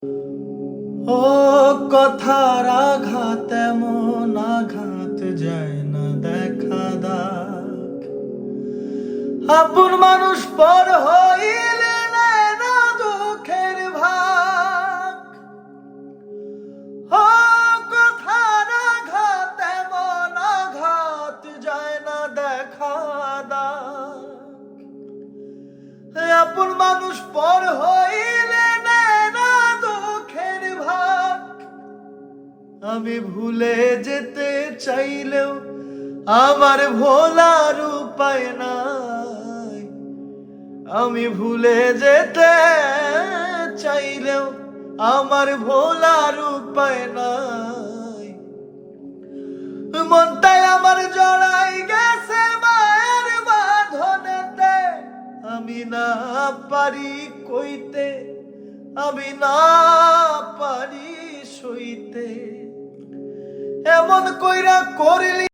ও কথার আঘাত এমন আঘাত যায় না দেখা দাগ, আপন মানুষ পর হইলে নেয় না দুঃখের ভাগ। ও কথার আঘাত এমন আঘাত যায় না দেখা দাগ, আপন মানুষ পর হইলে নেয় না দুঃখের ভাগ। আমি ভুলে যেতে চাইলেও আমার ভোলার উপায় নাই, আমি ভুলে যেতে চাইলেও আমার ভোলার উপায় নাই। মনটাই আমার জড়াই গেছে মায়ের বাঁধনেতে, আমি না পারি কইতে, আমি না পারি সইতে, এমন কইরা করলি